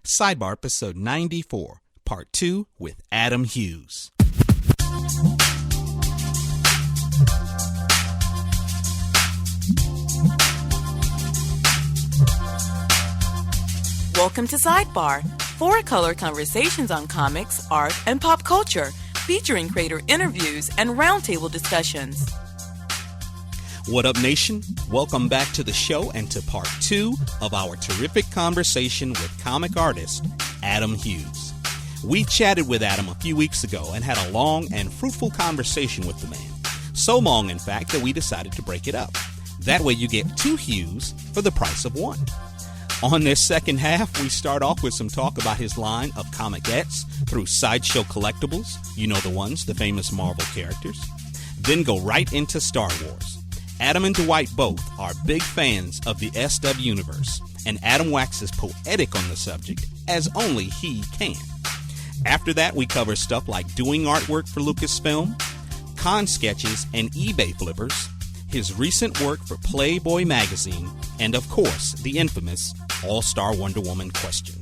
SiDEBAR episode 94, part 2 with Adam Hughes. Welcome to SideBar, four-color conversations on comics, art, and pop culture, featuring creator interviews and roundtable discussions. What up, nation? Welcome back to the show and to part 2 of our terrific conversation with comic artist Adam Hughes. We chatted with Adam a few weeks ago and had a long and fruitful conversation with the man. So long, in fact, that we decided to break it up. That way you get 2 Hughes for the price of 1. On this second half, we start off with some talk about his line of comicettes through Sideshow Collectibles, you know the ones, the famous Marvel characters. Then go right into Star Wars. Adam and Dwight both are big fans of the SW universe, and Adam waxes poetic on the subject, as only he can. After that, we cover stuff like doing artwork for Lucasfilm, con sketches and eBay flippers, his recent work for Playboy magazine, and of course, the infamous All-Star Wonder Woman question.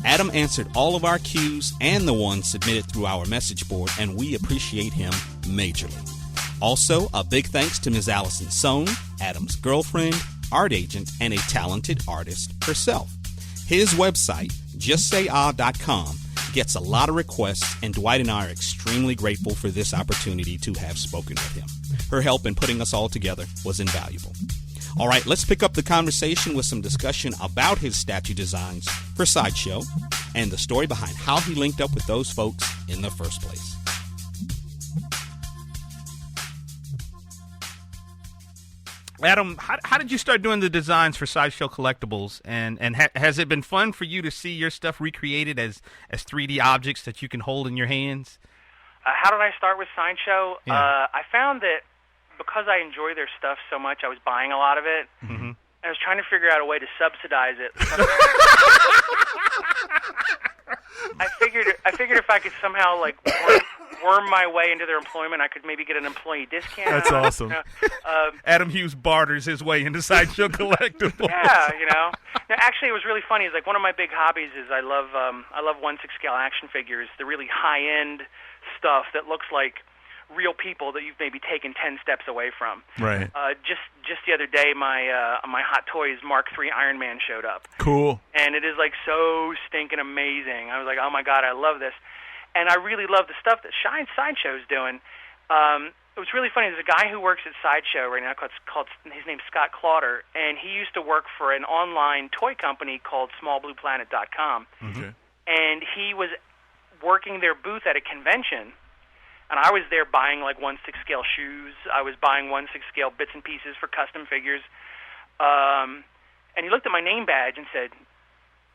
Adam answered all of our cues and the ones submitted through our message board, and we appreciate him majorly. Also, a big thanks to Ms. Allison Sohn, Adam's girlfriend, art agent, and a talented artist herself. His website, justsayah.com, gets a lot of requests, and Dwight and I are extremely grateful for this opportunity to have spoken with him. Her help in putting us all together was invaluable. All right, let's pick up the conversation with some discussion about his statue designs for Sideshow and the story behind how he linked up with those folks in the first place. Adam, how did you start doing the designs for Sideshow Collectibles, and has it been fun for you to see your stuff recreated as 3D objects that you can hold in your hands? How did I start with Sideshow? Yeah. I found that because I enjoy their stuff so much, I was buying a lot of it. Mm-hmm. I was trying to figure out a way to subsidize it. I figured if I could somehow worm my way into their employment, I could maybe get an employee discount. That's awesome. Adam Hughes barters his way into Sideshow Collectibles. Yeah, Now, actually, it was really funny. It's like one of my big hobbies is I love 1/6 scale action figures, the really high end stuff that looks like real people that you've maybe taken 10 steps away from. Right. Just the other day, my Hot Toys Mark III Iron Man showed up. Cool. And it is so stinking amazing. I was like, oh my God, I love this. And I really love the stuff that Sideshow's doing. It was really funny. There's a guy who works at Sideshow right now called his name's Scott Clauter, and he used to work for an online toy company called SmallBluePlanet.com. Okay. And he was working their booth at a convention, and I was there buying 1/6 scale shoes. I was buying 1/6 scale bits and pieces for custom figures. And he looked at my name badge and said,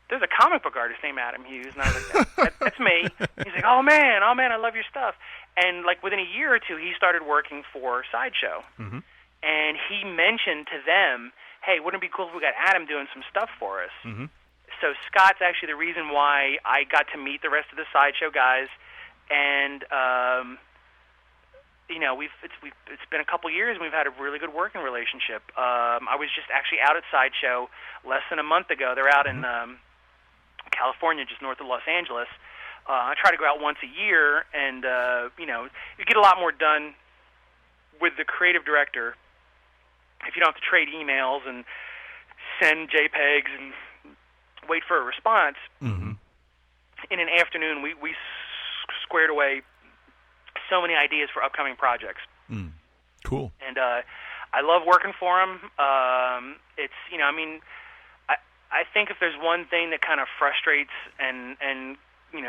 "There's a comic book artist named Adam Hughes." And I was like, that's me. He's like, oh man, I love your stuff. And within a year or two, he started working for Sideshow. Mm-hmm. And he mentioned to them, hey, wouldn't it be cool if we got Adam doing some stuff for us? Mm-hmm. So Scott's actually the reason why I got to meet the rest of the Sideshow guys. And, it's been a couple years, and we've had a really good working relationship. I was just actually out at Sideshow less than a month ago. They're out in California, just north of Los Angeles. I try to go out once a year, and, you get a lot more done with the creative director if you don't have to trade emails and send JPEGs and wait for a response. Mm-hmm. In an afternoon, we squared away so many ideas for upcoming projects. Cool. And I love working for him. It's, I think if there's one thing that kind of frustrates and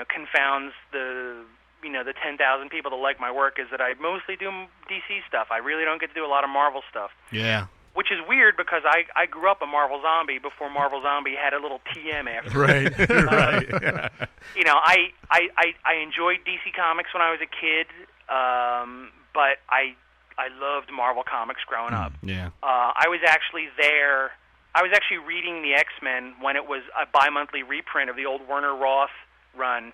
confounds the 10,000 people that like my work is that I mostly do DC stuff. I really don't get to do a lot of Marvel stuff. Yeah. Which is weird because I grew up a Marvel Zombie before Marvel Zombie had a little TM after. Right. Right. I enjoyed DC Comics when I was a kid, but I loved Marvel Comics growing up. Yeah. I was actually there. I was actually reading the X-Men when it was a bi-monthly reprint of the old Werner Roth run.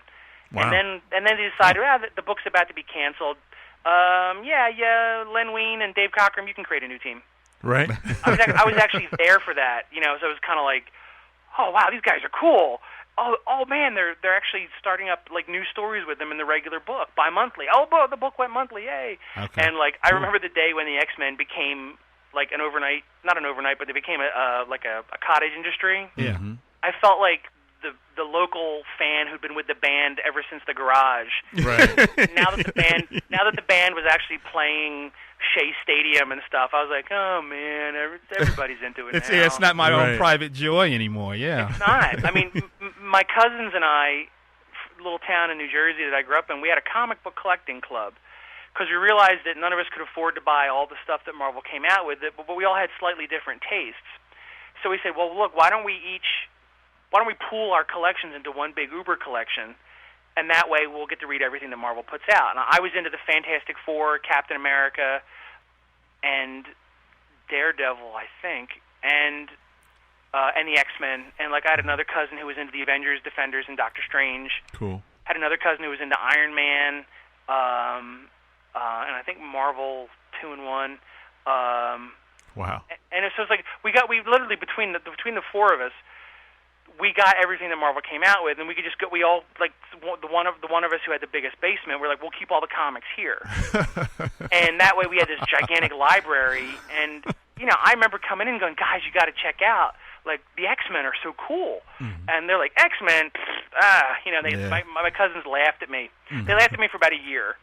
Wow. And then they decided, the book's about to be canceled. Len Wein and Dave Cockrum, you can create a new team. Right. I was actually there for that, so it was kind of like, oh wow, these guys are cool. oh man, they're actually starting up like new stories with them in the regular book, bi-monthly. Oh, the book went monthly, yay! Okay. And like I remember the day when the X-Men became like not an overnight, but they became a cottage industry. Yeah. Mm-hmm. I felt like the local fan who'd been with the band ever since the garage. Right. now that the band was actually playing Shea Stadium and stuff, I was like, oh man, everybody's into it now. It's not my own private joy anymore. Yeah. It's not. I mean, my cousins and I, little town in New Jersey that I grew up in, we had a comic book collecting club because we realized that none of us could afford to buy all the stuff that Marvel came out with, but we all had slightly different tastes. So we said, well, look, why don't we pool our collections into one big Uber collection, and that way we'll get to read everything that Marvel puts out. And I was into the Fantastic Four, Captain America, and Daredevil, I think, and the X-Men. And like I had another cousin who was into the Avengers, Defenders, and Doctor Strange. Cool. Had another cousin who was into Iron Man, and I think Marvel 2-in-1. Wow. And so it's like we literally between the four of us, we got everything that Marvel came out with, and we could just go. We all like the one of us who had the biggest basement. We're like, we'll keep all the comics here, and that way we had this gigantic library. And I remember coming in and going, guys, you got to check out. Like the X-Men are so cool, and they're like X-Men. My cousins laughed at me. They laughed at me for about a year.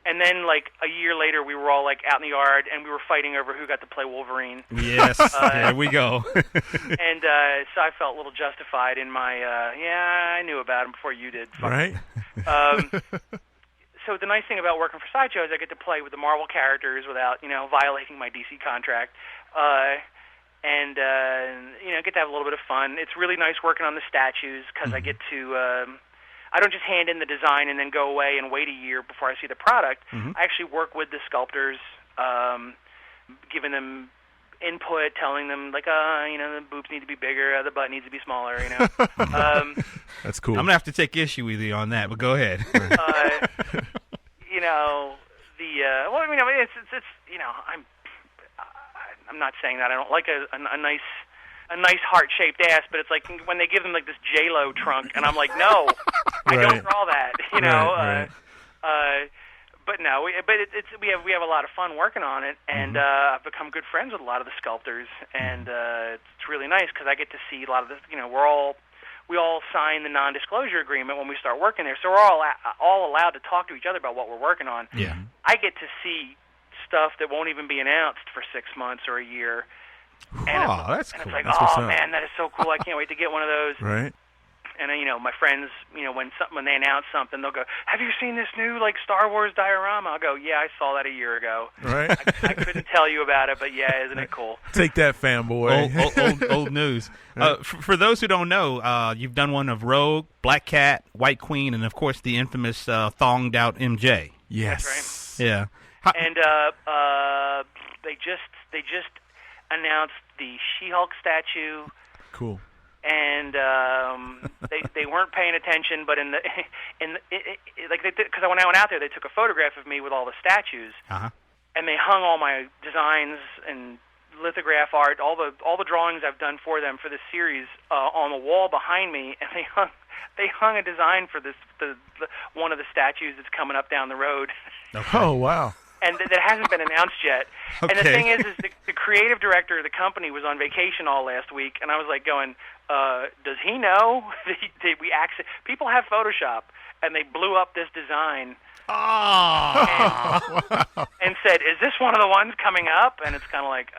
And then, like, a year later, we were all, like, out in the yard, and we were fighting over who got to play Wolverine. Yes, there we go. And so I felt a little justified in my, I knew about him before you did. Right. So the nice thing about working for Sideshow is I get to play with the Marvel characters without, violating my DC contract. And get to have a little bit of fun. It's really nice working on the statues because I get to... I don't just hand in the design and then go away and wait a year before I see the product. I actually work with the sculptors, giving them input, telling them, like, the boobs need to be bigger, the butt needs to be smaller, That's cool. I'm going to have to take issue with you on that, but go ahead. I'm not saying that I don't like a nice heart-shaped ass, but it's like when they give them like this J-Lo trunk, and I'm like, no, I don't draw that, Right. But no, we have a lot of fun working on it, and I've become good friends with a lot of the sculptors, and it's really nice because I get to see a lot of this. We all sign the non-disclosure agreement when we start working there, so we're all allowed to talk to each other about what we're working on. Yeah, I get to see stuff that won't even be announced for 6 months or a year. And that's cool. It's like, that's man, that is so cool! I can't wait to get one of those. Right. And my friends, when they announce something, they'll go, "Have you seen this new Star Wars diorama?" I'll go, "Yeah, I saw that a year ago." Right. I couldn't tell you about it, but yeah, isn't it cool? Take that, fanboy. Old news. For those who don't know, you've done one of Rogue, Black Cat, White Queen, and of course the infamous thonged out MJ. Yes. That's right. Yeah. And they just announced the She-Hulk statue. Cool. And they weren't paying attention, but because when I went out there, they took a photograph of me with all the statues, and they hung all my designs and lithograph art, all the drawings I've done for them for this series on the wall behind me, and they hung a design for the one of the statues that's coming up down the road. Okay. Oh wow. And that hasn't been announced yet. Okay. And the thing is the creative director of the company was on vacation all last week, and I was like going, does he know? People have Photoshop, and they blew up this design. And said, is this one of the ones coming up? And it's kind of like,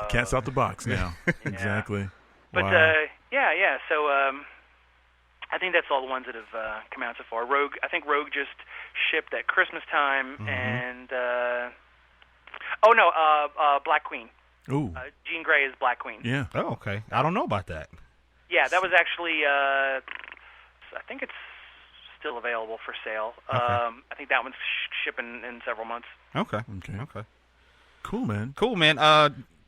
Cat's out the box now. Yeah. Exactly. But, wow. yeah. So I think that's all the ones that have come out so far. Rogue, I think Rogue just shipped at Christmas time, and Black Queen. Ooh. Jean Grey is Black Queen. Yeah. Oh, okay. I don't know about that. Yeah, that was actually, I think it's still available for sale. Okay. I think that one's shipping in several months. Okay. Cool, man.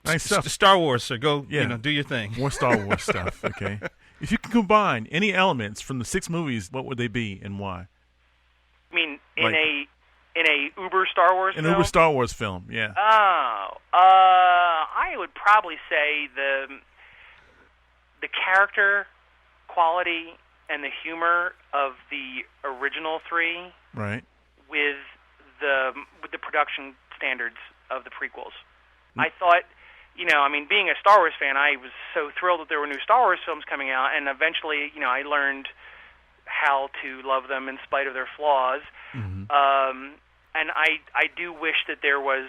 Nice stuff. Star Wars, so go, Yeah. do your thing. More Star Wars stuff, okay? If you could combine any elements from the 6 movies, what would they be and why? I mean, in a Uber Star Wars film? An Uber Star Wars film, yeah. Oh, I would probably say the character quality and the humor of the original three, right, with the production standards of the prequels. I thought, being a Star Wars fan, I was so thrilled that there were new Star Wars films coming out, and eventually, I learned how to love them in spite of their flaws. Mm-hmm. And I do wish that there was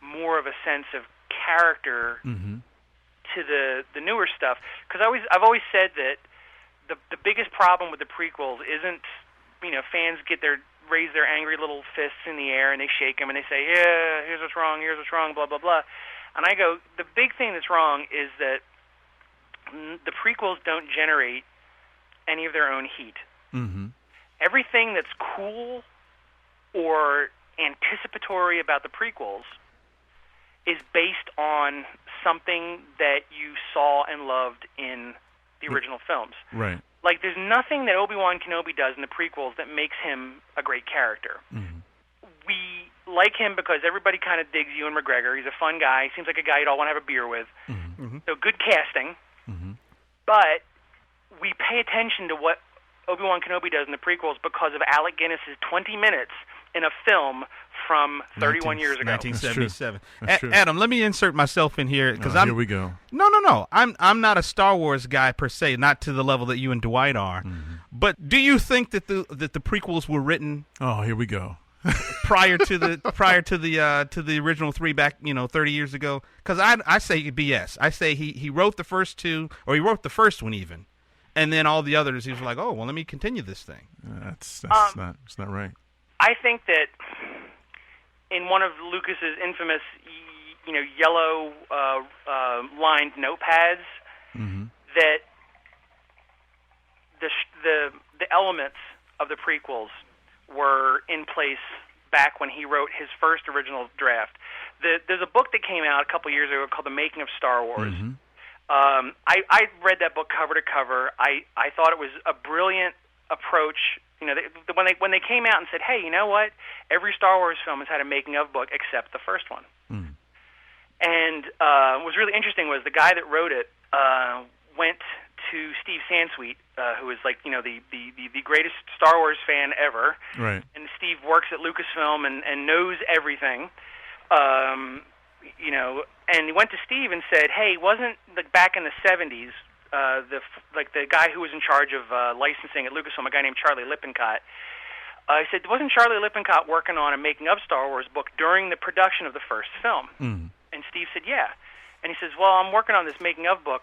more of a sense of character mm-hmm. to the newer stuff, because I've always said that the biggest problem with the prequels isn't, fans raise their angry little fists in the air and they shake them and they say, yeah, here's what's wrong, blah, blah, blah. And I go, the big thing that's wrong is that the prequels don't generate any of their own heat. Mm-hmm. Everything that's cool or anticipatory about the prequels is based on something that you saw and loved in the original films. Right. Like, there's nothing that Obi-Wan Kenobi does in the prequels that makes him a great character. Mm-hmm. We like him because everybody kind of digs Ewan McGregor. He's a fun guy. He seems like a guy you'd all want to have a beer with. Mm-hmm. Mm-hmm. So good casting. Mm-hmm. But we pay attention to what Obi-Wan Kenobi does in the prequels because of Alec Guinness's 20 minutes in a film from 31 years ago. 1977. That's true. Adam, let me insert myself in here because here we go. No. I'm not a Star Wars guy per se, not to the level that you and Dwight are. Mm-hmm. But do you think that the prequels were written Oh, here we go. prior to the original three back 30 years ago? Because I say BS. I say he wrote the first two, or he wrote the first one even, and then all the others he was like, oh well, let me continue this thing. That's not right. I think that in one of Lucas's infamous, yellow lined notepads, mm-hmm. that the elements of the prequels were in place back when he wrote his first original draft. There's a book that came out a couple years ago called The Making of Star Wars. Mm-hmm. I read that book cover to cover. I thought it was a brilliant approach. When they came out and said, hey, you know what? Every Star Wars film has had a making of book except the first one. Mm. And what was really interesting was the guy that wrote it went to Steve Sansweet, who is the greatest Star Wars fan ever. Right. And Steve works at Lucasfilm and knows everything. And he went to Steve and said, hey, wasn't back in the 70s, the guy who was in charge of licensing at Lucasfilm, a guy named Charlie Lippincott, he said, wasn't Charlie Lippincott working on a making of Star Wars book during the production of the first film? Mm. And Steve said, yeah. And he says, well, I'm working on this making of book.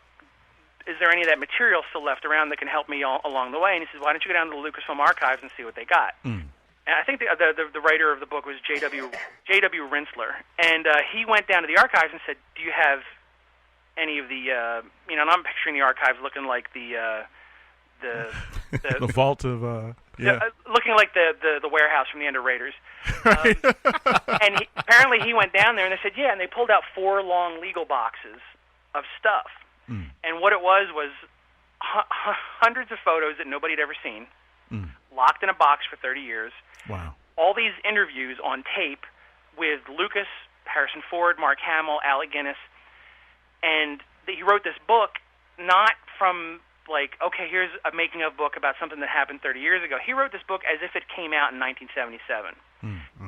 Is there any of that material still left around that can help me along the way? And he says, why don't you go down to the Lucasfilm archives and see what they got? Mm. And I think the writer of the book was J.W. Rinsler. And he went down to the archives and said, do you have any of the, and I'm picturing the archives looking like the vault of, looking like the warehouse from the end of Raiders. And apparently he went down there and they said, yeah, and they pulled out 4 long legal boxes of stuff. Mm. And what it was hundreds of photos that nobody had ever seen, locked in a box for 30 years. Wow. All these interviews on tape with Lucas, Harrison Ford, Mark Hamill, Alec Guinness. And he wrote this book not from okay, here's a making of book about something that happened 30 years ago. He wrote this book as if it came out in 1977.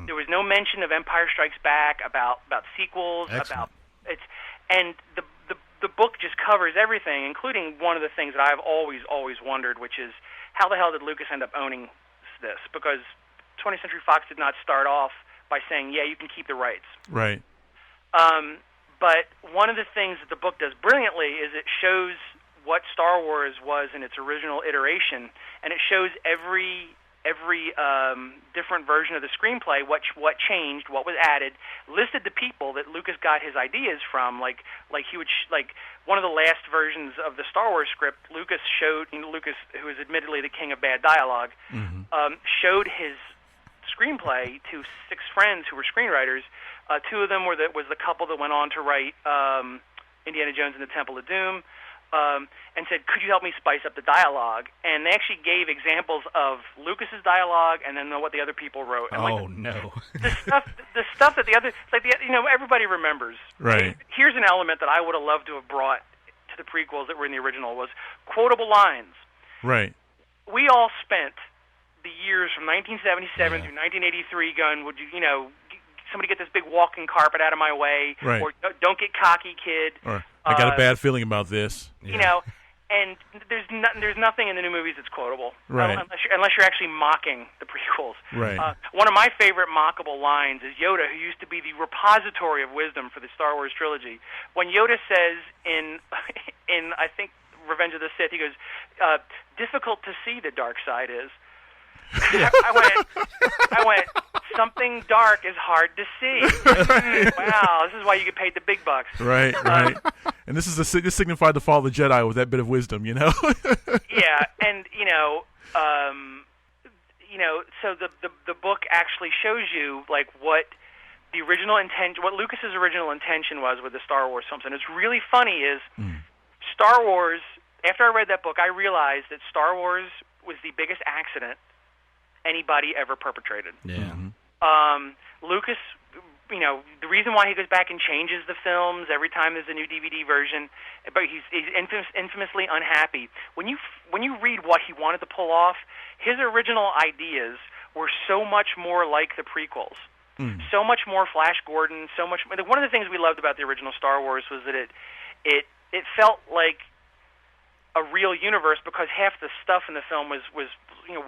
There was no mention of Empire Strikes Back, about sequels, Excellent. and the book just covers everything, including one of the things that I've always wondered, which is how the hell did Lucas end up owning this? Because 20th Century Fox did not start off by saying, yeah, you can keep the rights. Right. But one of the things that the book does brilliantly is it shows what Star Wars was in its original iteration, and it shows every different version of the screenplay, what changed, what was added, listed the people that Lucas got his ideas from. Like he would one of the last versions of the Star Wars script, Lucas, who is admittedly the king of bad dialogue, showed his screenplay to 6 friends who were screenwriters. 2 of them was the couple that went on to write Indiana Jones and the Temple of Doom. And said, could you help me spice up the dialogue? And they actually gave examples of Lucas's dialogue and then what the other people wrote. And no. the stuff that everybody remembers. Right. Here's an element that I would have loved to have brought to the prequels that were in the original was quotable lines. Right. We all spent the years from 1977 through 1983 going, would you know, somebody get this big walking carpet out of my way, right. or don't get cocky, kid. Or I got a bad feeling about this. You know, and there's nothing in the new movies that's quotable, right? Unless you're actually mocking the prequels. Right. One of my favorite mockable lines is Yoda, who used to be the repository of wisdom for the Star Wars trilogy. When Yoda says in I think Revenge of the Sith, he goes, "Difficult to see the dark side is." I went, something dark is hard to see. Wow, this is why you get paid the big bucks. Right. And this signified the fall of the Jedi with that bit of wisdom, you know. Yeah, and so the book actually shows you like what the original intention, what Lucas's original intention was with the Star Wars films, and it's really funny is Star Wars. After I read that book, I realized that Star Wars was the biggest accident anybody ever perpetrated. Yeah. Lucas, the reason why he goes back and changes the films every time there's a new DVD version, but he's infamously unhappy. When you read what he wanted to pull off, his original ideas were so much more like the prequels. So much more Flash Gordon, so much. One of the things we loved about the original Star Wars was that it felt like a real universe because half the stuff in the film was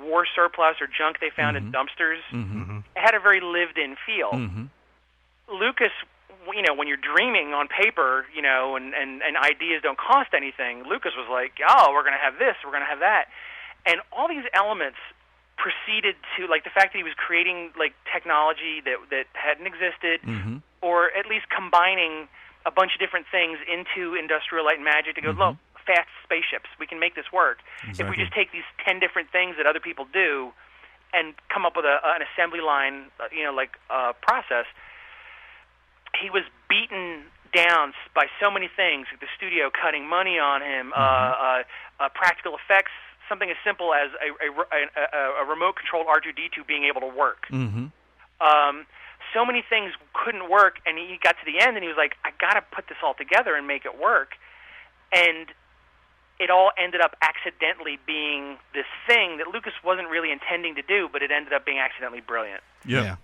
war surplus or junk they found in dumpsters. It had a very lived-in feel. Lucas, when you're dreaming on paper, and ideas don't cost anything, Lucas was like, oh, we're going to have this, we're going to have that. And all these elements proceeded to, like the fact that he was creating like technology that hadn't existed, or at least combining a bunch of different things into Industrial Light and Magic to go, look, fast spaceships, we can make this work. Exactly. If we just take these 10 different things that other people do and come up with an assembly line, process. He was beaten down by so many things, the studio cutting money on him, practical effects, something as simple as a remote-controlled R2-D2 being able to work. So many things couldn't work, and he got to the end, and he was like, I got to put this all together and make it work. And it all ended up accidentally being this thing that Lucas wasn't really intending to do, but it ended up being accidentally brilliant. Yeah.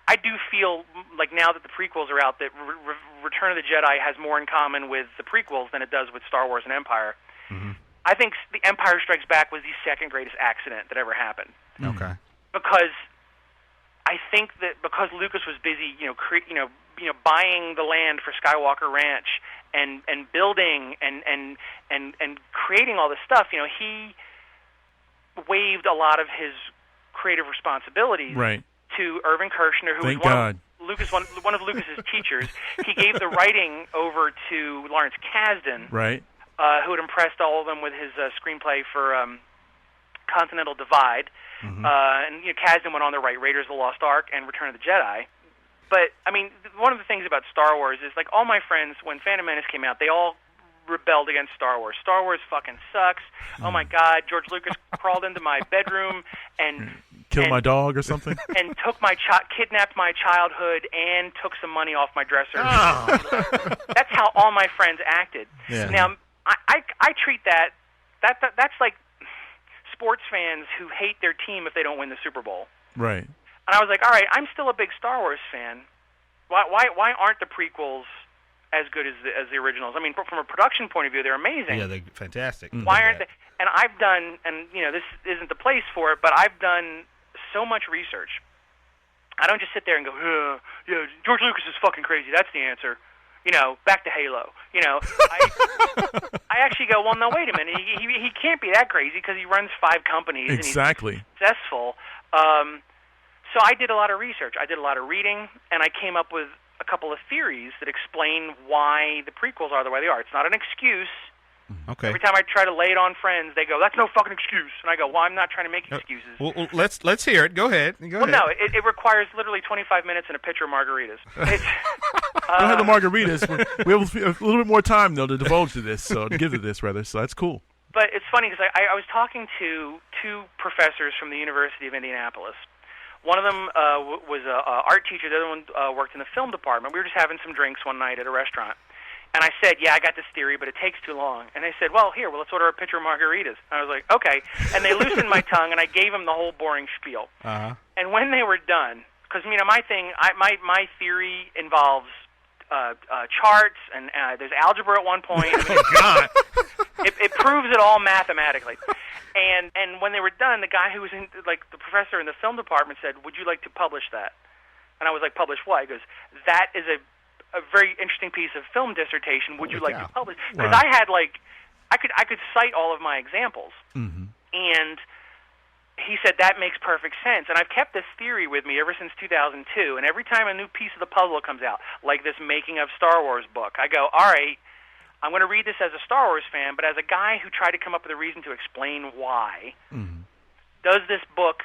I do feel like now that the prequels are out that Return of the Jedi has more in common with the prequels than it does with Star Wars and Empire. I think The Empire Strikes Back was the second greatest accident that ever happened. Okay. Because I think that because Lucas was busy, buying the land for Skywalker Ranch and building and creating all this stuff, he waived a lot of his creative responsibilities to Irvin Kershner, who was one of Lucas's teachers. He gave the writing over to Lawrence Kasdan, who had impressed all of them with his screenplay for Continental Divide. And Kasdan went on to write Raiders of the Lost Ark and Return of the Jedi. But, I mean, one of the things about Star Wars is, like, all my friends, when Phantom Menace came out, they all rebelled against Star Wars. Star Wars fucking sucks. Oh, my God, George Lucas crawled into my bedroom and... Killed my dog or something? And took kidnapped my childhood and took some money off my dresser. That's how all my friends acted. Yeah. Now, I treat that's like sports fans who hate their team if they don't win the Super Bowl. Right. And I was like, all right, I'm still a big Star Wars fan. Why aren't the prequels as good as the originals? I mean, from a production point of view, they're amazing. Yeah, they're fantastic. Why aren't they? And I've done, and this isn't the place for it, but I've done so much research. I don't just sit there and go, yeah, George Lucas is fucking crazy. That's the answer. Back to Halo. I actually go, well, no, wait a minute. He can't be that crazy because he runs 5 companies. Exactly. And he's successful. So I did a lot of research. I did a lot of reading, and I came up with a couple of theories that explain why the prequels are the way they are. It's not an excuse. Okay. Every time I try to lay it on friends, they go, that's no fucking excuse. And I go, well, I'm not trying to make excuses. Well, let's hear it. Go ahead. No, it requires literally 25 minutes and a pitcher of margaritas. We'll have the margaritas. We have a little bit more time, though, to divulge to this, to give to this, rather. So that's cool. But it's funny because I was talking to 2 professors from the University of Indianapolis. One of them was an art teacher. The other one worked in the film department. We were just having some drinks one night at a restaurant. And I said, yeah, I got this theory, but it takes too long. And they said, well, let's order a pitcher of margaritas. And I was like, okay. And they loosened my tongue, and I gave them the whole boring spiel. Uh-huh. And when they were done, because my theory involves charts, and there's algebra at one point. Oh God! It proves it all mathematically. And when they were done, the guy who was the professor in the film department said, "Would you like to publish that?" And I was like, "Publish what?" He goes, "That is a very interesting piece of film dissertation. Would you like to publish?" Because I had I could cite all of my examples, and he said that makes perfect sense. And I've kept this theory with me ever since 2002. And every time a new piece of the puzzle comes out, like this Making of Star Wars book, I go, all right, I'm going to read this as a Star Wars fan, but as a guy who tried to come up with a reason to explain why, does this book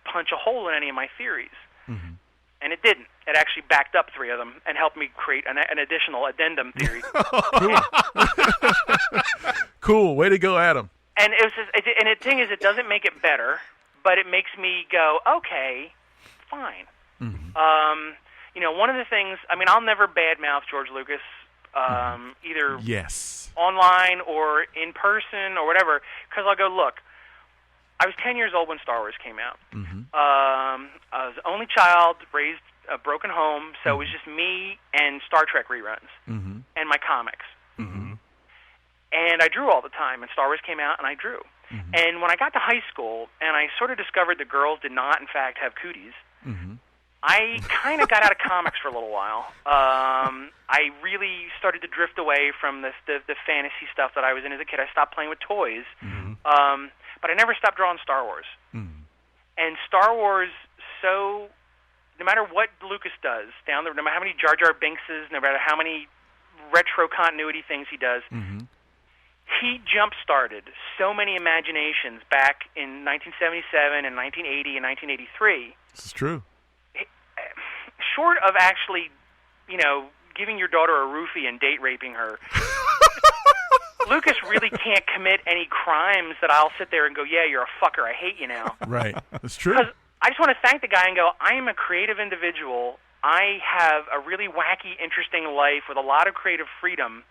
punch a hole in any of my theories? And it didn't. It actually backed up 3 of them and helped me create an additional addendum theory. Cool. Way to go, Adam. And it was and the thing is, it doesn't make it better, but it makes me go, okay, fine. One of the things, I'll never badmouth George Lucas, either online or in person or whatever, because I'll go, look, I was 10 years old when Star Wars came out. I was the only child, raised a broken home, so it was just me and Star Trek reruns and my comics. And I drew all the time, and Star Wars came out, and I drew. And when I got to high school, and I sort of discovered the girls did not, in fact, have cooties, I kind of got out of comics for a little while. I really started to drift away from the fantasy stuff that I was in as a kid. I stopped playing with toys, but I never stopped drawing Star Wars. And Star Wars, no matter what Lucas does, no matter how many Jar Jar Binkses, no matter how many retro continuity things he does, he jump-started so many imaginations back in 1977 and 1980 and 1983. This is true. Short of actually, giving your daughter a roofie and date raping her, Lucas really can't commit any crimes that I'll sit there and go, yeah, you're a fucker, I hate you now. Right. That's true. Because I just want to thank the guy and go, I am a creative individual. I have a really wacky, interesting life with a lot of creative freedom.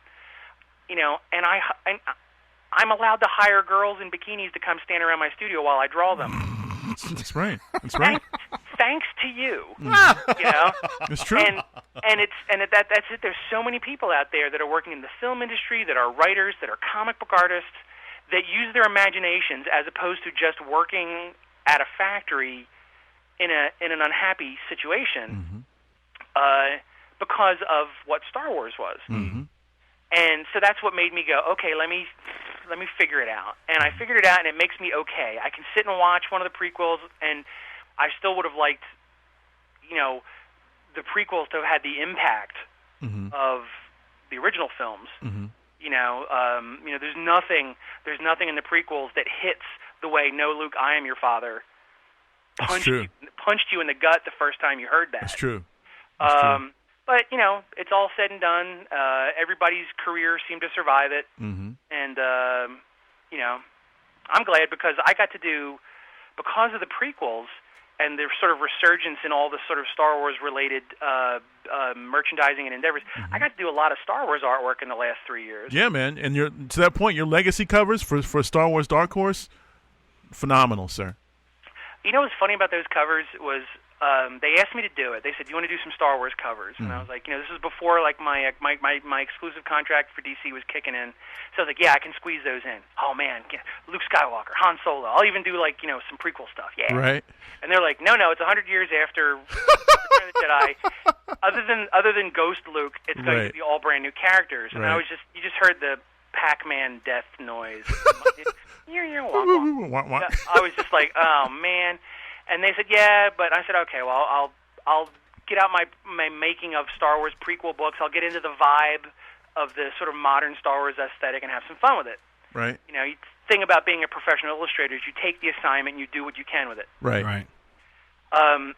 And I'm allowed to hire girls in bikinis to come stand around my studio while I draw them. That's right. That's right. Thanks to you. It's true. And that's it. There's so many people out there that are working in the film industry, that are writers, that are comic book artists, that use their imaginations as opposed to just working at a factory in an unhappy situation because of what Star Wars was. And so that's what made me go, okay, let me figure it out. And I figured it out, and it makes me okay. I can sit and watch one of the prequels, and I still would have liked, the prequels to have had the impact of the original films. There's nothing in the prequels that hits the way "No, Luke, I am your father" punched you in the gut the first time you heard that. That's true. But, it's all said and done. Everybody's career seemed to survive it. And, I'm glad because I got to do, because of the prequels and their sort of resurgence in all the sort of Star Wars-related merchandising and endeavors, I got to do a lot of Star Wars artwork in the last 3 years. Yeah, man. And to that point, your legacy covers for Star Wars Dark Horse, phenomenal, sir. What's funny about those covers was they asked me to do it. They said, "Do you want to do some Star Wars covers?" And I was like, this is before my exclusive contract for DC was kicking in. So I was like, "Yeah, I can squeeze those in." Oh man, Luke Skywalker, Han Solo. I'll even do some prequel stuff. Yeah. Right. And they're like, "No, it's 100 years after Return of the Jedi. Other than Ghost Luke, it's going to be all brand new characters." And you just heard the Pac-Man death noise. I was just like, oh man. And they said, yeah, but I said, okay, well, I'll get out my making of Star Wars prequel books. I'll get into the vibe of the sort of modern Star Wars aesthetic and have some fun with it. Right. The thing about being a professional illustrator is you take the assignment and you do what you can with it. Right. And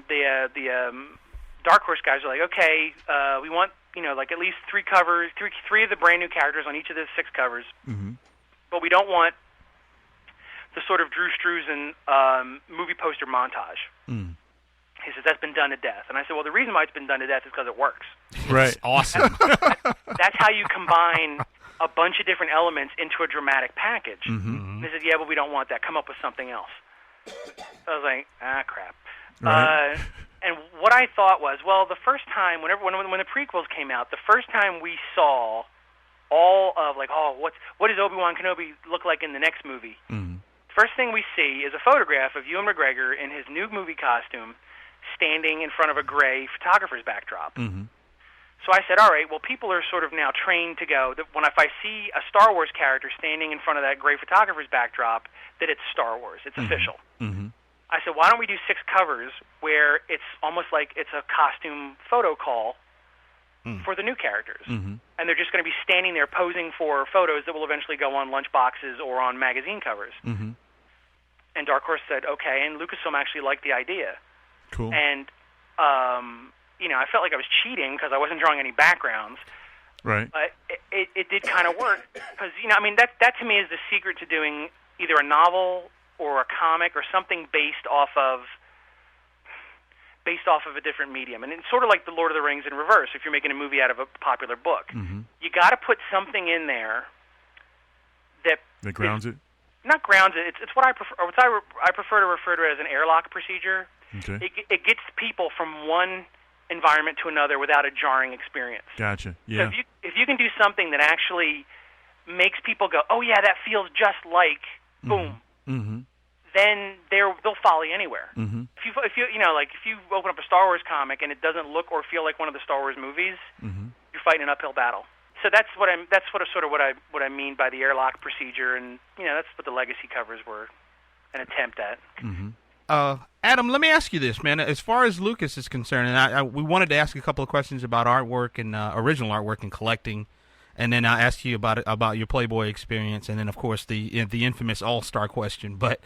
the Dark Horse guys are like, okay, we want at least 3 covers, three of the brand new characters on each of the 6 covers, but we don't want the sort of Drew Struzan movie poster montage. He says, that's been done to death. And I said, well, the reason why it's been done to death is because it works. Right. Awesome. That's how you combine a bunch of different elements into a dramatic package. Mm-hmm. And they said, yeah, but we don't want that. Come up with something else. So I was like, crap. Right. And what I thought was, well, the first time, when the prequels came out, the first time we saw all of, like, what does Obi-Wan Kenobi look like in the next movie? Mm-hmm. First thing we see is a photograph of Ewan McGregor in his new movie costume standing in front of a gray photographer's backdrop. Mm-hmm. So I said, all right, well, people are sort of now trained to go that if I see a Star Wars character standing in front of that gray photographer's backdrop, that it's Star Wars. It's official. Mm-hmm. I said, why don't we do 6 covers where it's almost like it's a costume photo call for the new characters. Mm-hmm. And they're just going to be standing there posing for photos that will eventually go on lunchboxes or on magazine covers. Mm-hmm. And Dark Horse said, okay, and Lucasfilm actually liked the idea. Cool. And, I felt like I was cheating because I wasn't drawing any backgrounds. Right. But it did kind of work because, that to me is the secret to doing either a novel or a comic or something based off of a different medium. And it's sort of like the Lord of the Rings in reverse if you're making a movie out of a popular book. Mm-hmm. You got to put something in there that grounds it? Not grounds it. It's what I prefer. I prefer to refer to it as an airlock procedure. Okay. It gets people from one environment to another without a jarring experience. Gotcha. Yeah. So if you can do something that actually makes people go, oh yeah, that feels just like boom, Mm-hmm. then they'll follow you anywhere. Mm-hmm. If you open up a Star Wars comic and it doesn't look or feel like one of the Star Wars movies, Mm-hmm. you're fighting an uphill battle. So that's what I mean by the airlock procedure, and that's what the legacy covers were an attempt at. Mm-hmm. Adam, let me ask you this, man. As far as Lucas is concerned, and we wanted to ask a couple of questions about artwork and original artwork and collecting, and then I asked you about your Playboy experience, and then of course the infamous All-Star question. But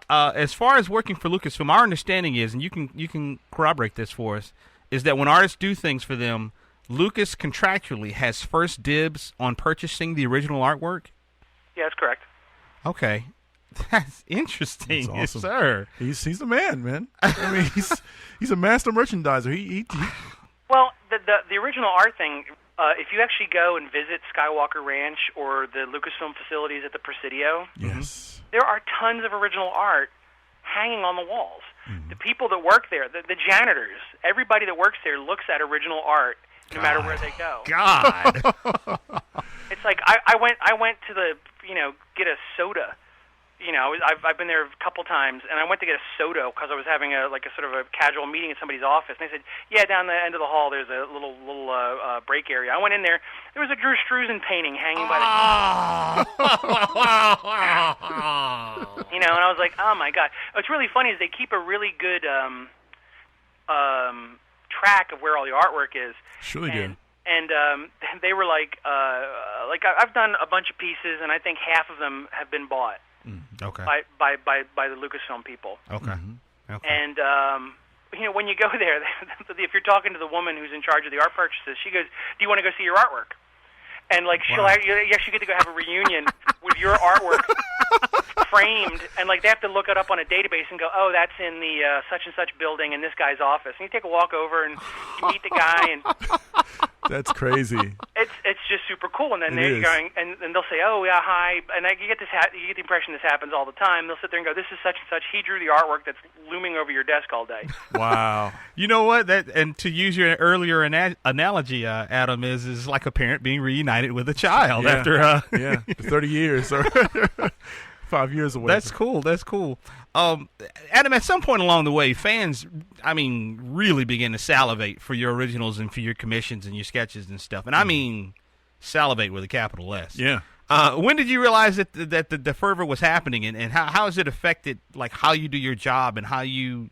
as far as working for Lucasfilm, our understanding is, and you can corroborate this for us, is that when artists do things for them, Lucas contractually has first dibs on purchasing the original artwork? Yeah, that's correct. Okay. That's interesting. That's awesome. Yes, sir. He's the man. I mean, he's a master merchandiser. He Well, the original art thing, if you actually go and visit Skywalker Ranch or the Lucasfilm facilities at the Presidio, yes, there are tons of original art hanging on the walls. Mm-hmm. The people that work there, the janitors, everybody that works there looks at original art no matter where they go. God. It's like I went to the get a soda. I've been there a couple times, and I went to get a soda because I was having a sort of a casual meeting in somebody's office. And they said, "Yeah, down the end of the hall, there's a little break area." I went in there. There was a Drew Struzan painting hanging by the. And I was like, "Oh my God!" What's really funny is they keep a really good track of where all the artwork is. Surely do. And they were like I've done a bunch of pieces, and I think half of them have been bought. Okay. By the Lucasfilm people. Okay. Mm-hmm. Okay. And when you go there, if you're talking to the woman who's in charge of the art purchases, she goes, "Do you want to go see your artwork?" And you actually get to go have a reunion with your artwork framed, and they have to look it up on a database and go, "Oh, that's in the such and such building in this guy's office." And you take a walk over and you meet the guy, and that's crazy. It's just super cool. And then It they're is. going, and they'll say, "Oh yeah, hi," and you get the impression this happens all the time. They'll sit there and go, "This is such and such. He drew the artwork that's looming over your desk all day." Wow. You know what? And to use your earlier analogy, Adam, is like a parent being reunited with a child after 30 years or 5 years away. That's cool. That's cool. Adam, at some point along the way, fans, really begin to salivate for your originals and for your commissions and your sketches and stuff. And I mean salivate with a capital S. Yeah. When did you realize that the fervor was happening, and how has it affected how you do your job and how do you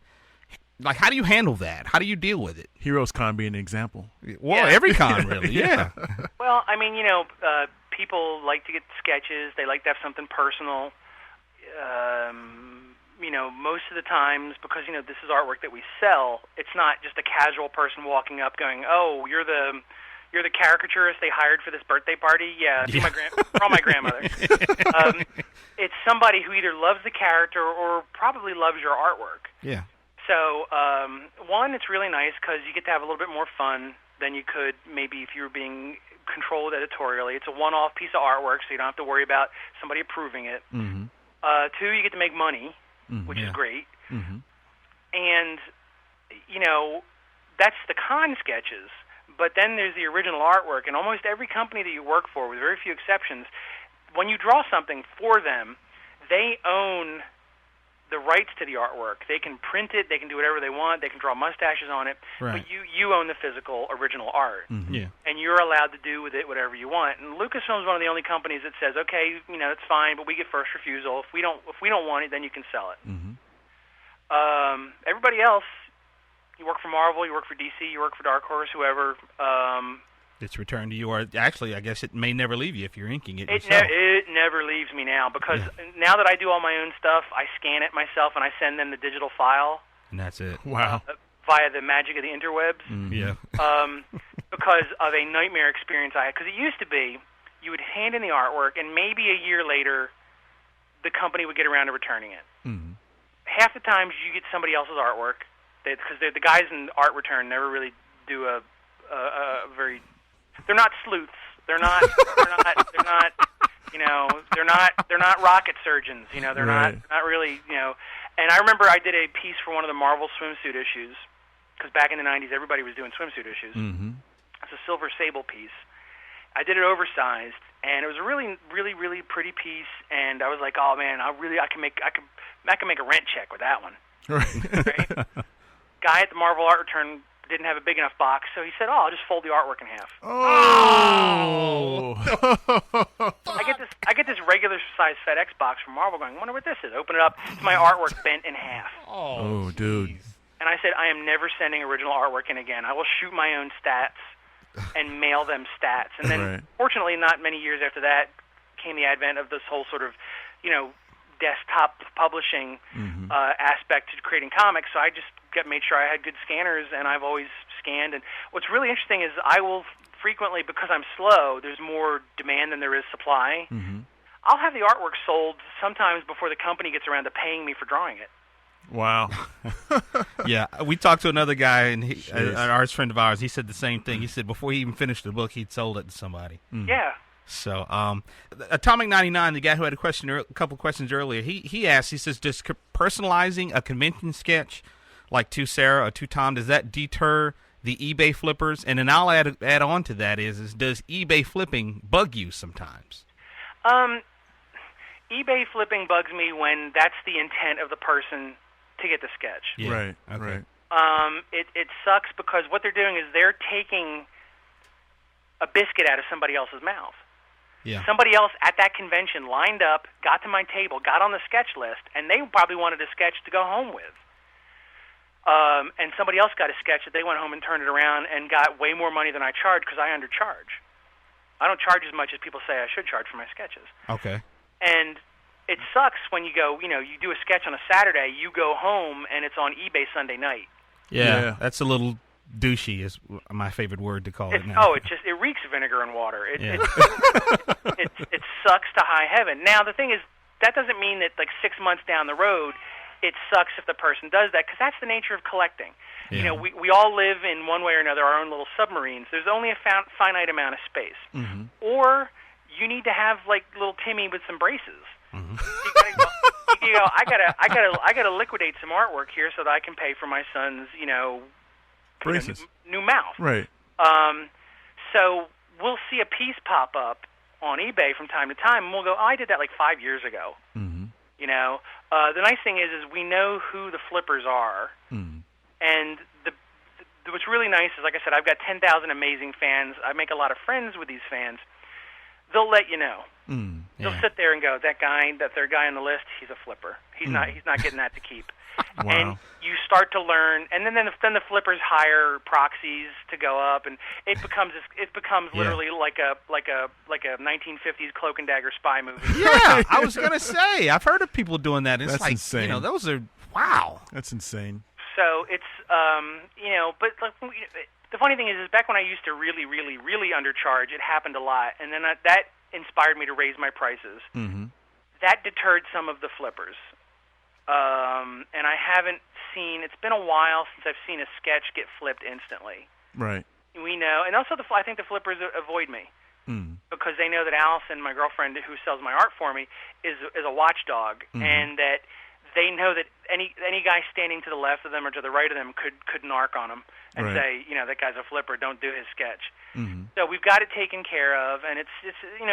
handle that? How do you deal with it? Heroes Con being an example. Well, every con really, yeah. Well, people like to get sketches. They like to have something personal. Most of the times, because this is artwork that we sell, it's not just a casual person walking up going, "Oh, you're the caricaturist they hired for this birthday party." Yeah, draw my grandmother. It's somebody who either loves the character or probably loves your artwork. Yeah. So, one, it's really nice because you get to have a little bit more fun than you could maybe if you were being controlled editorially. It's a one-off piece of artwork, so you don't have to worry about somebody approving it. Mm-hmm. Two, you get to make money, which is great. Mm-hmm. And, that's the con sketches. But then there's the original artwork, and almost every company that you work for, with very few exceptions, when you draw something for them, they own the rights to the artwork. They can print it, they can do whatever they want, they can draw mustaches on it, right. but you own the physical original art. Mm-hmm. Yeah. And you're allowed to do with it whatever you want. And Lucasfilm's one of the only companies that says, okay, it's fine, but we get first refusal. If we don't want it, then you can sell it. Mm-hmm. Everybody else, you work for Marvel, you work for DC, you work for Dark Horse, whoever. It's returned to you, or actually, I guess it may never leave you if you're inking it yourself. It never leaves me now, because now that I do all my own stuff, I scan it myself and I send them the digital file. And that's it. Wow. Via the magic of the interwebs. Mm-hmm. Yeah. Because of a nightmare experience I had. Because it used to be, you would hand in the artwork, and maybe a year later, the company would get around to returning it. Mm-hmm. Half the times, you get somebody else's artwork, because the guys in art return never really do a very. They're not sleuths. They're not rocket surgeons. They're not really. And I remember I did a piece for one of the Marvel swimsuit issues, because back in the '90s, everybody was doing swimsuit issues. Mm-hmm. It's a Silver Sable piece. I did it oversized, and it was a really, really, really pretty piece. And I was like, oh man, I can make a rent check with that one. Right? Guy at the Marvel art return didn't have a big enough box, so he said, I'll just fold the artwork in half. Oh! I get this regular size FedEx box from Marvel going, I wonder what this is. Open it up. It's my artwork bent in half. Oh, dude. And I said, I am never sending original artwork in again. I will shoot my own stats and mail them stats. And then, fortunately, not many years after that, came the advent of this whole sort of, desktop publishing aspect to creating comics. So I just made sure I had good scanners, and I've always scanned. And what's really interesting is I will frequently, because I'm slow, there's more demand than there is supply. Mm-hmm. I'll have the artwork sold sometimes before the company gets around to paying me for drawing it. Wow. Yeah, we talked to another guy, and an artist friend of ours. He said the same thing. He said before he even finished the book, he'd sold it to somebody. Mm. Yeah. So, Atomic 99, the guy who had a couple questions earlier, he asked, he says, does personalizing a convention sketch like to Sarah or to Tom, does that deter the eBay flippers? And then I'll add on to that is does eBay flipping bug you sometimes? eBay flipping bugs me when that's the intent of the person to get the sketch. Yeah. Right. Okay. Right. It sucks because what they're doing is they're taking a biscuit out of somebody else's mouth. Yeah. Somebody else at that convention lined up, got to my table, got on the sketch list, and they probably wanted a sketch to go home with. And somebody else got a sketch that they went home and turned it around and got way more money than I charged because I undercharge. I don't charge as much as people say I should charge for my sketches. Okay. And it sucks when you go, you do a sketch on a Saturday, you go home, and it's on eBay Sunday night. Yeah. That's a little douchey is my favorite word to call it now. Oh, it reeks of vinegar and water. It sucks to high heaven. Now, the thing is, that doesn't mean that, 6 months down the road, it sucks if the person does that, because that's the nature of collecting. Yeah. We all live in one way or another our own little submarines. There's only a finite amount of space. Mm-hmm. Or you need to have, little Timmy with some braces. Mm-hmm. I gotta liquidate some artwork here so that I can pay for my son's, Braces. New mouth. Right. So we'll see a piece pop up on eBay from time to time, and we'll go, I did that 5 years ago. Mm-hmm. The nice thing is we know who the flippers are, and what's really nice is, like I said, I've got 10,000 amazing fans. I make a lot of friends with these fans. They'll let you know. They'll sit there and go, that third guy on the list, he's a flipper. He's not getting that to keep. Wow. And you start to learn, and then the flippers hire proxies to go up, and it becomes literally like a 1950s Cloak and Dagger spy movie. Yeah, I was gonna say I've heard of people doing that. It's That's insane. Those are wow. That's insane. So it's but the funny thing is back when I used to really, really, really undercharge, it happened a lot, and then that inspired me to raise my prices. Mm-hmm. that deterred some of the flippers. And I haven't seen. It's been a while since I've seen a sketch get flipped instantly. Right. We know, and also I think the flippers avoid me because they know that Allison, my girlfriend, who sells my art for me, is a watchdog, and that they know that any guy standing to the left of them or to the right of them could narc on them and say, that guy's a flipper. Don't do his sketch. So we've got it taken care of, and it's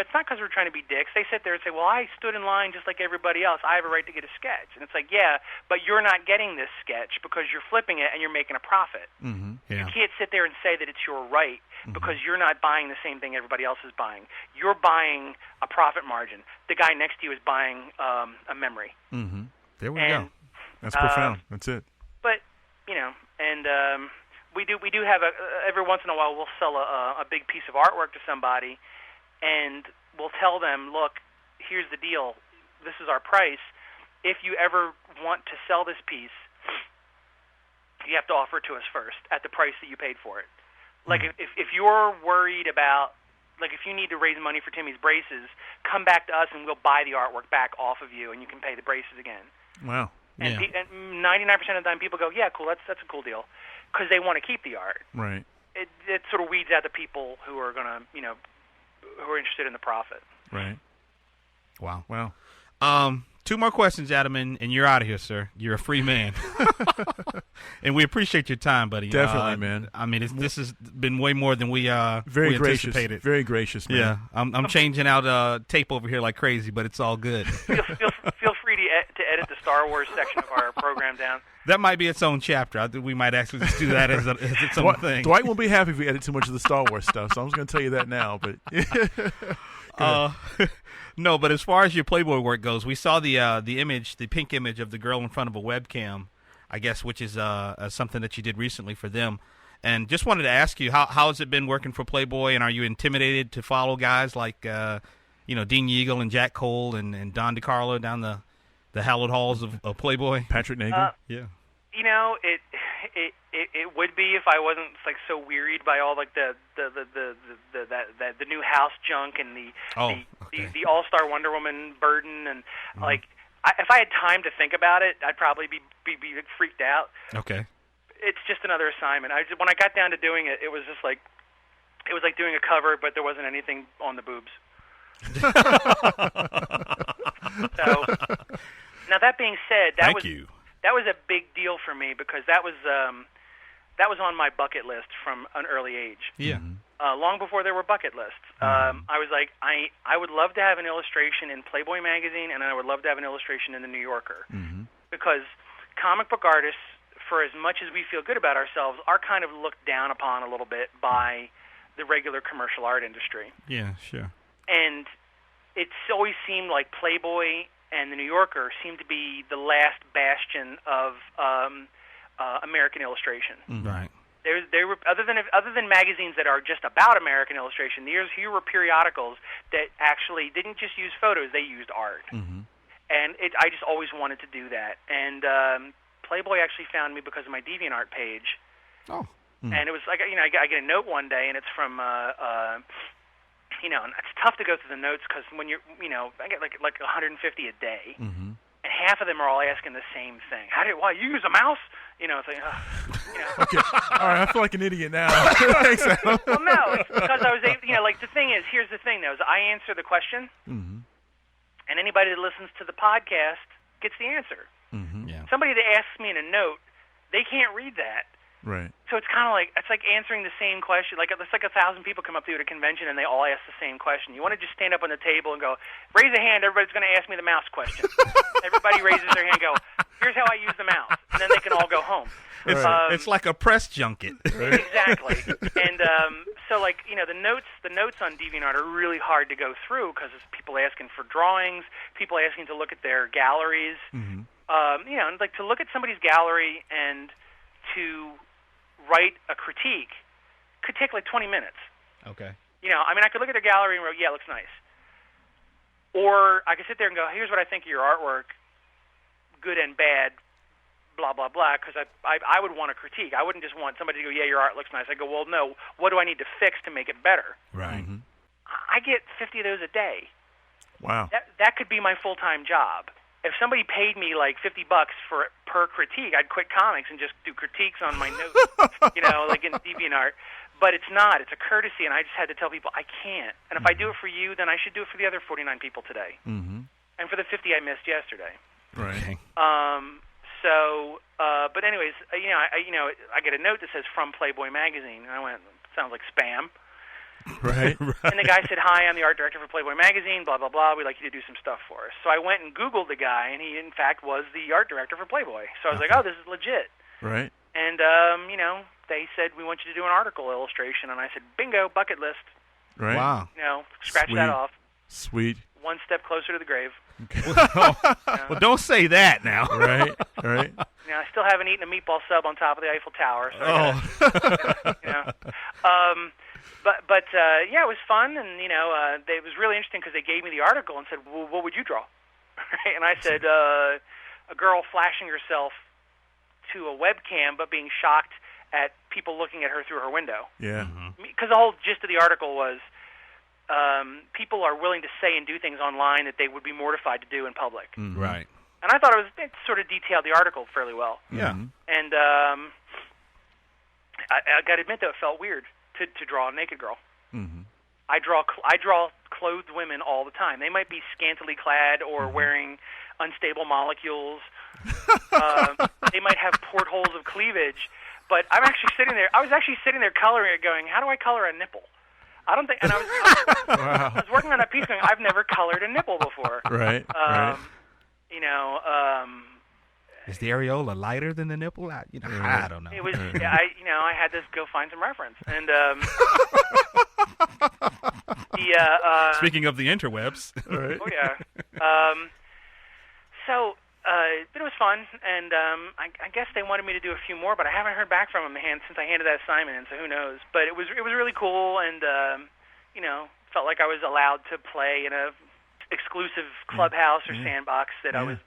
not because we're trying to be dicks. They sit there and say, well, I stood in line just like everybody else. I have a right to get a sketch. And it's like, yeah, but you're not getting this sketch because you're flipping it and you're making a profit. Yeah. You can't sit there and say that it's your right because you're not buying the same thing everybody else is buying. You're buying a profit margin. The guy next to you is buying a memory. There we go. That's profound. That's it. But, we do have every once in a while we'll sell a big piece of artwork to somebody, and we'll tell them, look, here's the deal. This is our price. If you ever want to sell this piece, you have to offer it to us first at the price that you paid for it. Like if you're worried about, like if you need to raise money for Timmy's braces, come back to us and we'll buy the artwork back off of you, and you can pay the braces again. Wow. And 99% of the time people go, yeah, cool, that's a cool deal, because they want to keep the art. Right. It sort of weeds out the people who are going to, who are interested in the profit. Right. Wow. Two more questions, Adam, and you're out of here, sir. You're a free man. And we appreciate your time, buddy. Definitely, man. I mean, this has been way more than we very gracious, anticipated. Very gracious, man. Yeah, I'm changing out tape over here like crazy, but it's all good. Feel free to edit the Star Wars section of our program down. That might be its own chapter. I think we might actually just do that as its own thing. Dwight won't be happy if we edit too much of the Star Wars stuff, so I'm just going to tell you that now. But no, but as far as your Playboy work goes, we saw the image, the pink image of the girl in front of a webcam, I guess, which is something that you did recently for them. And just wanted to ask you, how has it been working for Playboy, and are you intimidated to follow guys like Dean Yeagle and Jack Cole and Don DeCarlo down the hallowed halls of Playboy? Patrick Nagel? Yeah. It would be if I wasn't like so wearied by all like the new house junk and the All-Star Wonder Woman burden and like if I had time to think about it, I'd probably be freaked out. Okay. It's just another assignment. When I got down to doing it, it was just like doing a cover, but there wasn't anything on the boobs. So now that being said, that was a big deal for me because that was on my bucket list from an early age. Yeah. Long before there were bucket lists. I was like, I would love to have an illustration in Playboy magazine, and I would love to have an illustration in the New Yorker. Because comic book artists, for as much as we feel good about ourselves, are kind of looked down upon a little bit by the regular commercial art industry. Yeah, sure. And it's always seemed like Playboy and the New Yorker seemed to be the last bastion of American illustration. Right. There were other than magazines that are just about American illustration. Here were periodicals that actually didn't just use photos; they used art. And I just always wanted to do that. And Playboy actually found me because of my DeviantArt page. Oh. And it was like I get a note one day, and it's from and it's tough to go through the notes because when you're I get like 150 a day. And half of them are all asking the same thing. Why you use a mouse? It's like, Okay. All right, I feel like an idiot now. Thanks, Adam. Well, no, it's because I was able, like the thing is, here's the thing though, is I answer the question, and anybody that listens to the podcast gets the answer. Yeah. Somebody that asks me in a note, they can't read that. Right. So it's kind of like answering the same question. Like it's like 1,000 people come up to you at a convention and they all ask the same question. You want to just stand up on the table and go, raise a hand. Everybody's going to ask me the mouse question. Everybody raises their hand. And go, here's how I use the mouse, and then they can all go home. It's like a press junket. Exactly. And so like the notes on DeviantArt are really hard to go through because it's people asking for drawings, people asking to look at their galleries. And like to look at somebody's gallery and to write a critique could take like 20 minutes. Okay. I could look at their gallery and go, yeah, it looks nice. Or I could sit there and go, here's what I think of your artwork, good and bad, blah, blah, blah, because I would want a critique. I wouldn't just want somebody to go, yeah, your art looks nice. I go, well, no, what do I need to fix to make it better? Right. I get 50 of those a day. Wow. That could be my full-time job. If somebody paid me like $50 per critique, I'd quit comics and just do critiques on my notes, like in DeviantArt. But it's not. It's a courtesy, and I just had to tell people I can't. And if I do it for you, then I should do it for the other 49 people today. Mm-hmm. And for the 50 I missed yesterday. Right. But anyways, I get a note that says from Playboy magazine, and I went, sounds like spam. Right. And the guy said, hi, I'm the art director for Playboy magazine, blah, blah, blah. We'd like you to do some stuff for us. So I went and Googled the guy, and he, in fact, was the art director for Playboy. So I was like, oh, this is legit. Right. And, they said, we want you to do an article illustration. And I said, bingo, bucket list. Right. Wow. Scratch that off. Sweet. One step closer to the grave. Okay. Well, don't say that now. Right. I still haven't eaten a meatball sub on top of the Eiffel Tower. So But it was fun, and it was really interesting because they gave me the article and said, well, what would you draw? And I said, a girl flashing herself to a webcam but being shocked at people looking at her through her window. Yeah. Because the whole gist of the article was people are willing to say and do things online that they would be mortified to do in public. Mm-hmm. Right. And I thought it sort of detailed the article fairly well. Yeah. And I got to admit, though, it felt weird to draw a naked girl. Mm-hmm. I draw clothed women all the time. They might be scantily clad or wearing unstable molecules. They might have portholes of cleavage. But I was actually sitting there coloring it, going, how do I color a nipple? I don't think. And I was working on that piece, going, I've never colored a nipple before. Right. Is the areola lighter than the nipple? I don't know. It was. I had to go find some reference, and speaking of the interwebs. Right. Oh yeah. But it was fun, and I guess they wanted me to do a few more, but I haven't heard back from them since I handed that assignment in, so who knows? But it was really cool, and felt like I was allowed to play in a exclusive clubhouse or sandbox that I was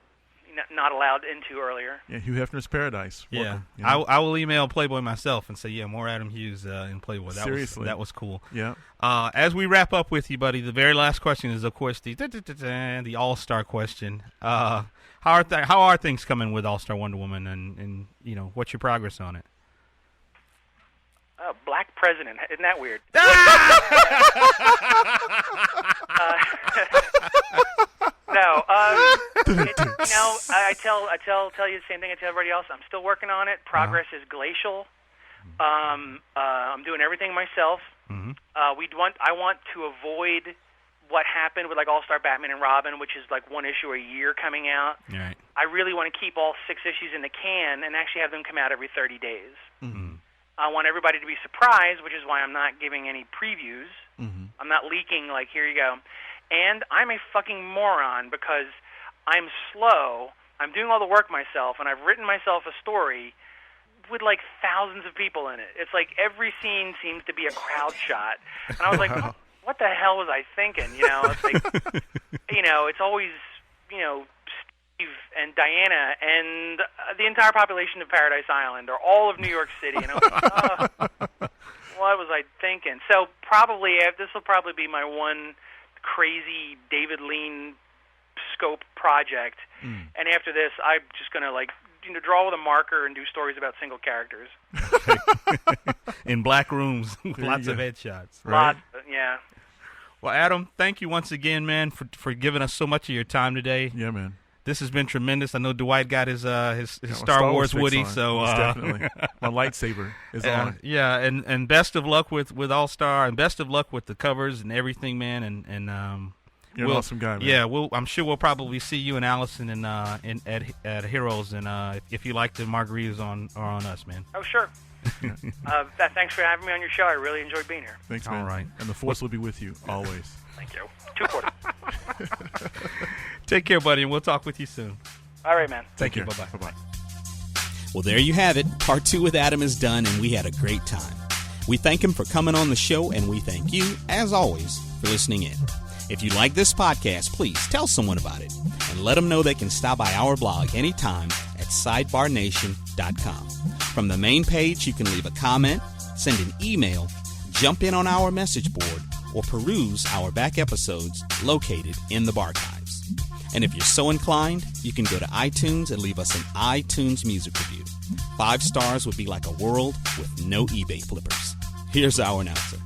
not allowed into earlier. Yeah, Hugh Hefner's Paradise. Welcome. Yeah. I will email Playboy myself and say, more Adam Hughes in Playboy. Seriously. That was cool. Yeah. As we wrap up with you, buddy, the very last question is, of course, the All-Star question. How are things coming with All-Star Wonder Woman, and what's your progress on it? Black president. Isn't that weird? No. I tell you the same thing I tell everybody else. I'm still working on it. Progress is glacial. I'm doing everything myself. Mm-hmm. I want to avoid what happened with like All-Star Batman and Robin, which is like one issue a year coming out. Right. I really want to keep all 6 issues in the can and actually have them come out every 30 days. Mm-hmm. I want everybody to be surprised, which is why I'm not giving any previews. Mm-hmm. I'm not leaking, like, here you go. And I'm a fucking moron because I'm slow. I'm doing all the work myself, and I've written myself a story with, like, thousands of people in it. It's like every scene seems to be a crowd shot. And I was like, what the hell was I thinking? It's like, it's always, Steve and Diana and the entire population of Paradise Island or all of New York City. And I was like, what was I thinking? So this will probably be my one crazy David Lean scope project. And after this, I'm just going to draw with a marker and do stories about single characters. In black rooms, lots of headshots. Right? Yeah. Well, Adam, thank you once again, man, for giving us so much of your time today. Yeah, man. This has been tremendous. I know Dwight got his Star Wars Woody, on. so definitely my lightsaber is on. Yeah, and best of luck with All Star, and best of luck with the covers and everything, man. And you're an awesome guy, man. Yeah, I'm sure we'll probably see you and Allison at Heroes, and if you like the margaritas are on us, man. Oh, sure. Thanks for having me on your show. I really enjoyed being here. Thanks, man. All right. And the Force will be with you always. Thank you. 2 quarters. Take care, buddy, and we'll talk with you soon. All right, man. Thank you. Bye-bye. Bye-bye. Well, there you have it. Part 2 with Adam is done, and we had a great time. We thank him for coming on the show, and we thank you, as always, for listening in. If you like this podcast, please tell someone about it and let them know they can stop by our blog anytime at SideBarNation.com. From the main page, you can leave a comment, send an email, jump in on our message board, or peruse our back episodes located in the Barchives. And if you're so inclined, you can go to iTunes and leave us an iTunes music review. 5 stars would be like a world with no eBay flippers. Here's our announcer.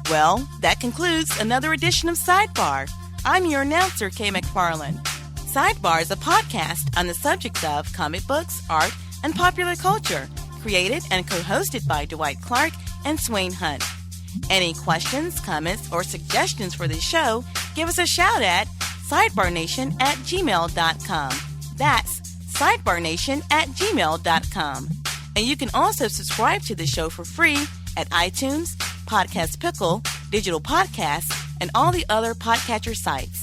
Well, that concludes another edition of Sidebar. I'm your announcer, Kay McFarland. Sidebar is a podcast on the subjects of comic books, art, and popular culture, created and co-hosted by Dwight Clark and Swain Hunt. Any questions, comments, or suggestions for this show, give us a shout at sidebarnation@gmail.com. That's sidebarnation@gmail.com. And you can also subscribe to the show for free at iTunes, Podcast Pickle, Digital Podcasts, and all the other podcatcher sites.